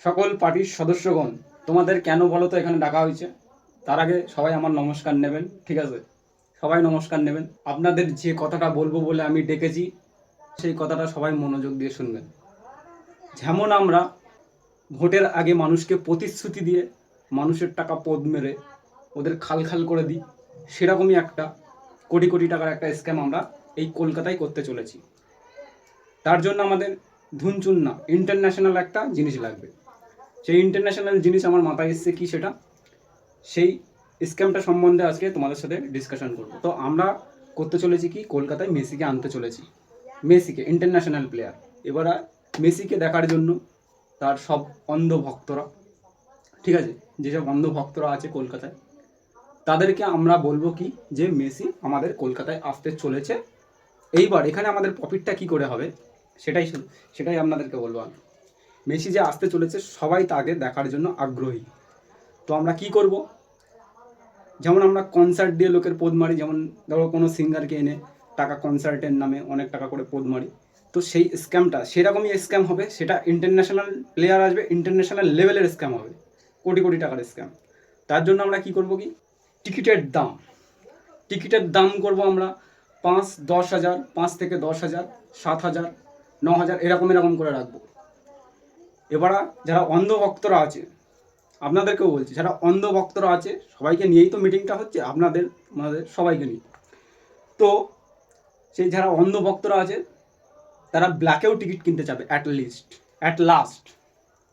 সকল পার্টির সদস্যগণ, তোমাদের কেন বলো তো এখানে ডাকা হয়েছে? তার আগে সবাই আমার নমস্কার নেবেন, ঠিক আছে? সবাই নমস্কার নেবেন। আপনাদের যে কথাটা বলবো বলে আমি ডেকেছি, সেই কথাটা সবাই মনোযোগ দিয়ে শুনবেন। যেমন আমরা ভোটের আগে মানুষকে প্রতিশ্রুতি দিয়ে মানুষের টাকা পদ মেরে ওদের খাল খাল করে দিই, সেরকমই একটা কোটি কোটি টাকার একটা স্ক্যাম আমরা এই কলকাতায় করতে চলেছি। তার জন্য আমাদের ধুনচুন না, ইন্টারন্যাশনাল একটা জিনিস লাগবে। সেই ইন্টারন্যাশনাল জিনিস আমার মাথায় এসছে কি, সেটা সেই স্ক্যামটা সম্বন্ধে আজকে তোমাদের সাথে ডিসকাশন করব। তো আমরা করতে চলেছি কি, কলকাতায় মেসিকে আনতে চলেছি। মেসিকে, ইন্টারন্যাশনাল প্লেয়ার। এবার মেসিকে দেখার জন্য তার সব অন্ধ ভক্তরা, ঠিক আছে, যেসব অন্ধ ভক্তরা আছে কলকাতায়, তাদেরকে আমরা বলবো কি যে মেসি আমাদের কলকাতায় আসতে চলেছে। এইবার এখানে আমাদের প্রফিটটা কি করে হবে সেটাই আপনাদেরকে বলবো আমি। মেসি যে আসতে চলেছে সবাই তাকে দেখার জন্য আগ্রহী। তো আমরা কি করব, যেমন আমরা কনসার্ট দিয়ে লোকের পদ মারি, যেমন ধরো কোনো সিঙ্গারকে এনে টাকা, কনসার্টের নামে অনেক টাকা করে পদ মারি, তো সেই স্ক্যামটা সেরকমই স্ক্যাম হবে। সেটা ইন্টারন্যাশনাল প্লেয়ার আসবে, ইন্টারন্যাশনাল লেভেলের স্ক্যাম হবে, কোটি কোটি টাকার স্ক্যাম। তার জন্য আমরা কি করব কি, টিকিটের দাম করব আমরা 5-10 হাজার, 5 থেকে 10 হাজার, 7 হাজার, 9 হাজার, এরকম করে রাখবো। এবার যারা অন্ধ ভক্তরা আছে, আপনাদেরকেও বলছি, যারা অন্ধ ভক্তরা আছে সবাইকে নিয়েই তো মিটিংটা হচ্ছে, আপনাদের সবাইকে নিয়ে। তো সেই যারা অন্ধ ভক্তরা আছে তারা ব্ল্যাকেও টিকিট কিনতে চাবে অ্যাট লাস্ট।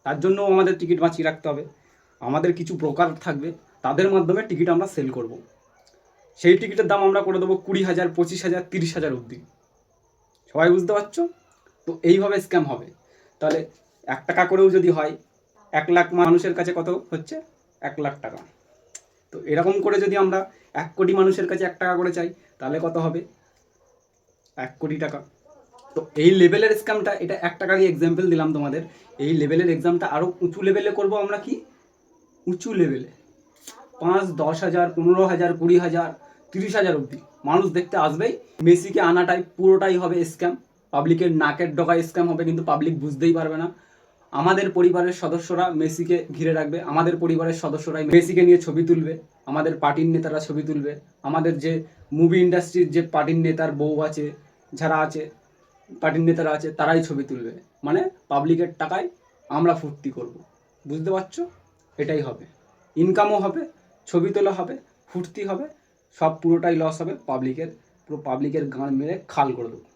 তার জন্য আমাদের টিকিট বাঁচিয়ে রাখতে হবে। আমাদের কিছু ব্রোকার থাকবে, তাদের মাধ্যমে টিকিট আমরা সেল করব। সেই টিকিটের দাম আমরা করে দেবো 20 হাজার, 25 হাজার, 30 হাজার অবধি। সবাই বুঝতে পারছো? তো এইভাবে স্ক্যাম হবে। তাহলে 1 টাকা করেও যদি হয়, 1 লাখ মানুষের কাছে কত হচ্ছে? 1 লাখ টাকা। তো এরকম করে যদি আমরা 1 কোটি মানুষের কাছে 1 টাকা করে চাই, তাহলে কত হবে? 1 কোটি টাকা। তো এই লেভেলের স্ক্যামটা, এটা 1 টাকা দিয়ে এক্সাম্পল দিলাম তোমাদের। এই লেভেলের এক্সামটা আরও উঁচু লেভেলে করব আমরা। কি উঁচু লেভেলে? 5-10 হাজার, 15 হাজার, 20 হাজার, 30 হাজার অবধি মানুষ দেখতে আসবেই। মেসিকে আনাটাই পুরোটাই হবে স্ক্যাম, পাবলিকের নাকের ডগায় স্ক্যাম হবে, কিন্তু পাবলিক বুঝতেই পারবে না। আমাদের পরিবারের সদস্যরা মেসিকে ঘিরে রাখবে, আমাদের পরিবারের সদস্যরাই মেসিকে নিয়ে ছবি তুলবে, আমাদের পার্টির নেতারা ছবি তুলবে, আমাদের যে মুভি ইন্ডাস্ট্রির যে পার্টির নেতার বউ আছে, যারা আছে, পার্টির নেতারা আছে, তারাই ছবি তুলবে। মানে পাবলিকের টাকায় আমরা ফুর্তি করব। বুঝতে পারছো? এটাই হবে, ইনকামও হবে, ছবি তোলা হবে, ফুর্তি হবে, সব পুরোটাই লস হবে পাবলিকের। পুরো পাবলিকের গান মেরে খাল করে দেবো।